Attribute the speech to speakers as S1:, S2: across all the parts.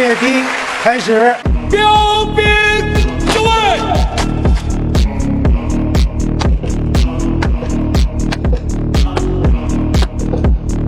S1: 阅兵开始。
S2: 标兵就位。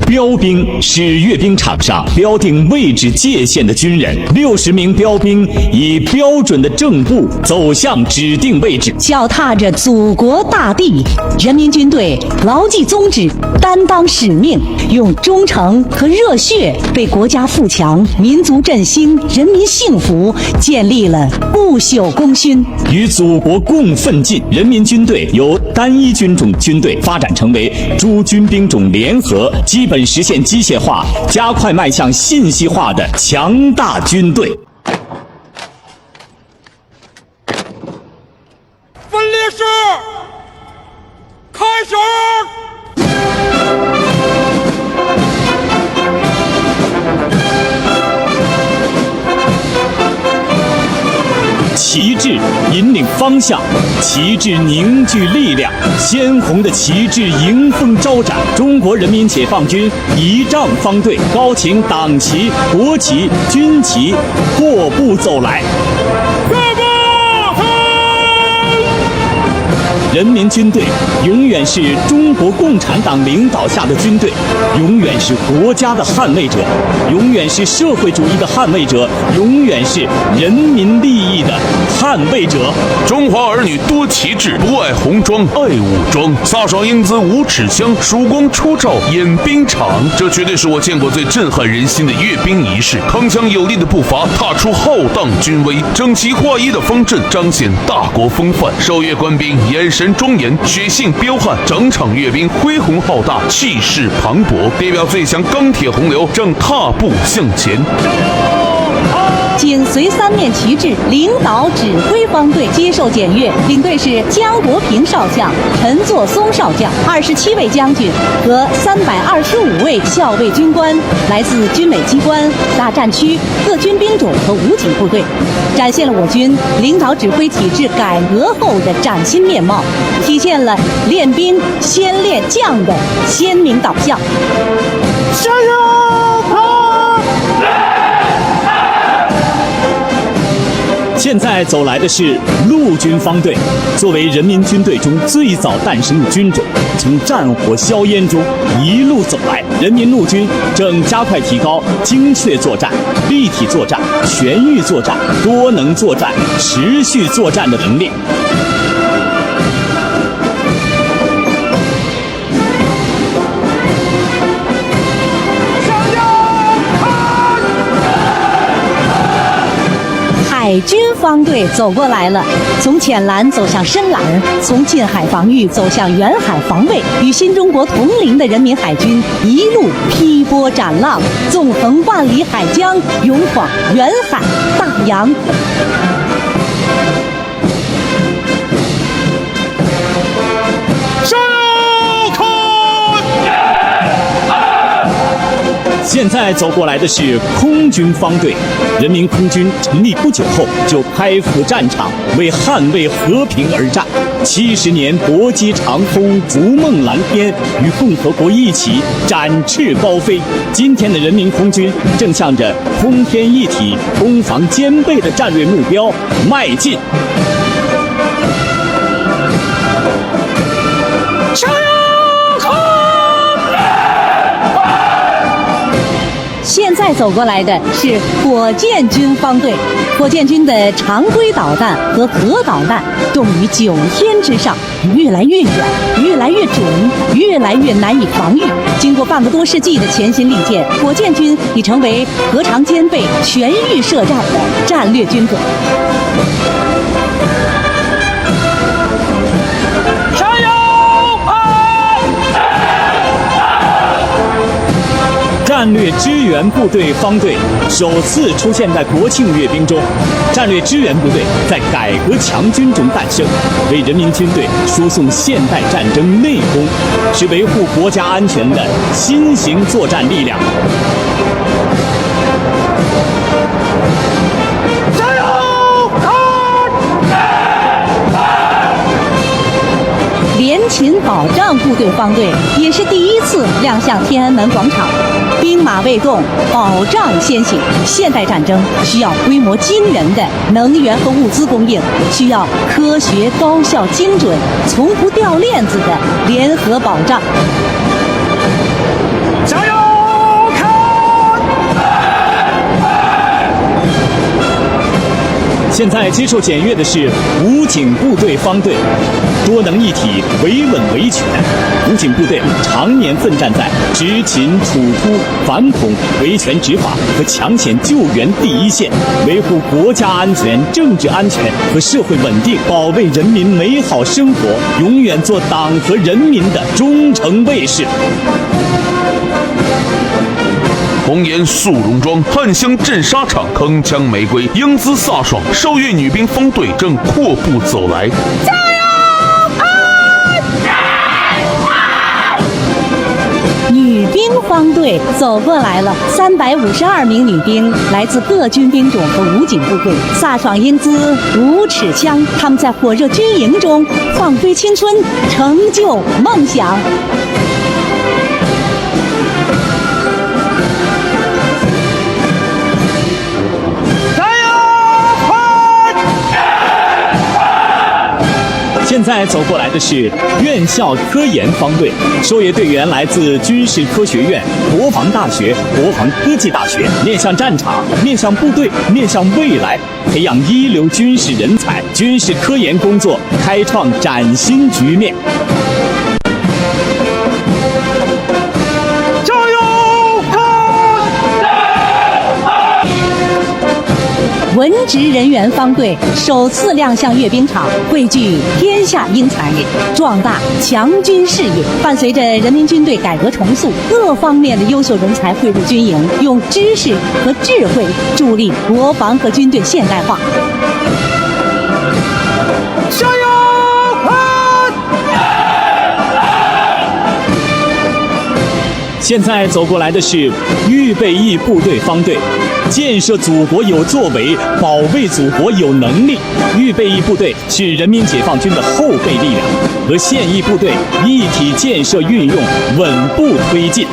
S3: 标兵是阅兵场上标定位置界限的军人，60名标兵以标准的正步走向指定位置，
S4: 脚踏着祖国大地。人民军队牢记宗旨，担当使命，用忠诚和热血为国家富强、民族振兴、人民幸福建立了不朽功勋。
S3: 与祖国共奋进，人民军队由单一军种军队发展成为诸军兵种联合，基本实现机械化，加快迈向信息化的强大军队。
S2: 分列式，开始。
S3: 旗帜引领方向，旗帜凝聚力量，鲜红的旗帜迎风招展。中国人民解放军仪仗方队高擎党旗、国旗、军旗阔步走来。人民军队永远是中国共产党领导下的军队，永远是国家的捍卫者，永远是社会主义的捍卫者，永远是人民利益的捍卫者。
S5: 中华儿女多旗帜，不爱红装爱武装，飒爽英姿无尺香，曙光初照演兵场。这绝对是我见过最震撼人心的阅兵仪式。铿锵有力的步伐踏出浩荡军威，整齐划一的方阵彰显大国风范。受阅官兵眼神庄严，血性彪悍，整场阅兵恢宏浩大，气势磅礴，代表最强钢铁洪流正踏步向前。
S4: 紧随三面旗帜，领导指挥方队接受检阅。领队是江国平少将、陈作松少将，27位将军和325位校尉军官，来自军委机关、大战区、各军兵种和武警部队，展现了我军领导指挥体制改革后的崭新面貌，体现了练兵先练将的鲜明导向。
S1: 加油！
S3: 现在走来的是陆军方队，作为人民军队中最早诞生的军种，从战火硝烟中一路走来。人民陆军正加快提高精确作战、立体作战、全域作战、多能作战、持续作战的能力。
S4: 海军方队走过来了，从浅蓝走向深蓝，从近海防御走向远海防卫，与新中国同龄的人民海军一路劈波斩浪，纵横万里海疆，勇闯远海大洋。
S3: 现在走过来的是空军方队，人民空军成立不久后就开赴战场，为捍卫和平而战。70年搏击长空，逐梦蓝天，与共和国一起展翅高飞。今天的人民空军正向着空天一体、攻防兼备的战略目标迈进。
S4: 现在走过来的是火箭军方队，火箭军的常规导弹和核导弹重于9天之上，越来越远，越来越准，越来越难以防御。经过半个多世纪的潜心历练，火箭军已成为核常兼备、全域设战的战略军种。
S3: 战略支援部队方队首次出现在国庆阅兵中。战略支援部队在改革强军中诞生，为人民军队输送现代战争内功，是维护国家安全的新型作战力量。
S1: 加油！
S4: 联勤保障部队方队也是第一次亮相天安门广场。兵马未动，保障先行。现代战争需要规模惊人的能源和物资供应，需要科学、高效、精准、从不掉链子的联合保障。
S1: 加油！
S3: 现在接受检阅的是武警部队方队，多能一体，维稳维权。武警部队常年奋战在执勤、处突、反恐、维权执法和抢险救援第一线，维护国家安全、政治安全和社会稳定，保卫人民美好生活，永远做党和人民的忠诚卫士。
S5: 红岩速溶庄、汉乡镇沙场、铿锵玫瑰、英姿飒爽，受阅女兵方队正阔步走来。
S4: 加油！女兵方队走过来了，352名女兵来自各军兵种和武警部队，飒爽英姿，五尺枪，他们在火热军营中放飞青春，成就梦想。
S3: 现在走过来的是院校科研方队，受阅队员来自军事科学院、国防大学、国防科技大学，面向战场，面向部队，面向未来，培养一流军事人才，军事科研工作开创崭新局面。
S1: 加油！
S4: 文职人员方队首次亮相阅兵场，汇聚天下英才，壮大强军事业。伴随着人民军队改革重塑，各方面的优秀人才汇入军营，用知识和智慧助力国防和军队现代化。
S1: 加油！
S3: 现在走过来的是预备役部队方队，建设祖国有作为，保卫祖国有能力。预备役部队是人民解放军的后备力量，和现役部队一体建设运用，稳步推进。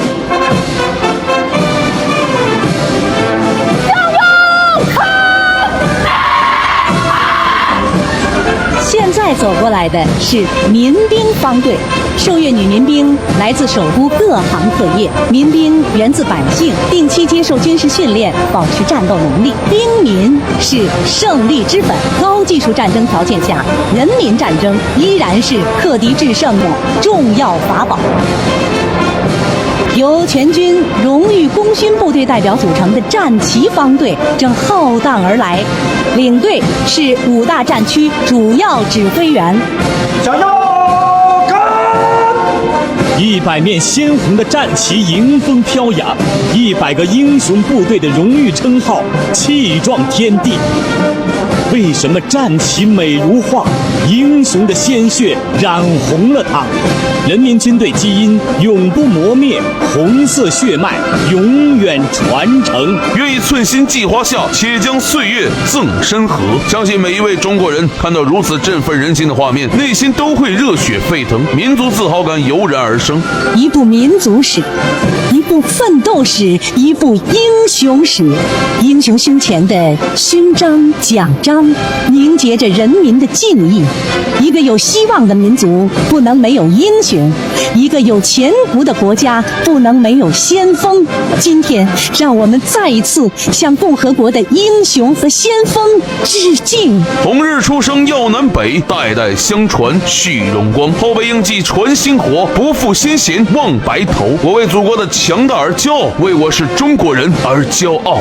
S4: 现在走过来的是民兵方队，受阅女民兵来自首都各行各业，民兵源自百姓，定期接受军事训练，保持战斗能力。兵民是胜利之本。高技术战争条件下，人民战争依然是克敌制胜的重要法宝。由全军荣誉功勋部队代表组成的战旗方队正浩荡而来，领队是5大战区主要指挥员。
S1: 加油
S3: ！100面鲜红的战旗迎风飘扬，100个英雄部队的荣誉称号气壮天地。为什么战旗美如画？英雄的鲜血染红了它。人民军队基因永不磨灭，红色血脉永远传承。
S5: 愿以寸心计划下，且将岁月赠山河。相信每一位中国人看到如此振奋人心的画面，内心都会热血沸腾，民族自豪感油然而生。
S4: 一部民族史，一部奋斗史，一部英雄史。英雄胸前的勋章奖章凝结着人民的敬意。一个有希望的民族不能没有英雄，一个有前途的国家不能没有先锋。今天让我们再一次向共和国的英雄和先锋致敬。
S5: 同日出生耀南北，代代相传续荣光。后辈应记传薪火，不负先贤望白头。我为祖国的强大而骄傲，为我是中国人而骄傲。